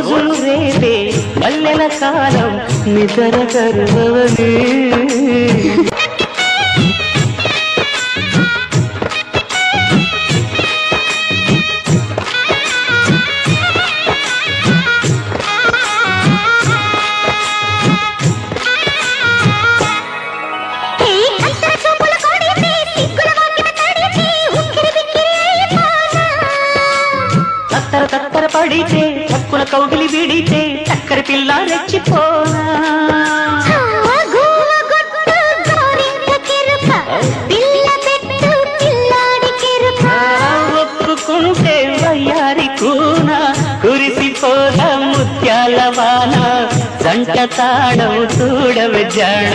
మోజులు రేపే పల్లెల కాలం నిద్ర కరువని తత్తర పడితే చక్కున కౌగిలి విడితే చక్కర పిల్ల రెచ్చిపోనా ఒప్పుకుంటే వయ్యారి కూన కురిసిపోద ముత్యాల వాన జంట తాళం చూడవ జణ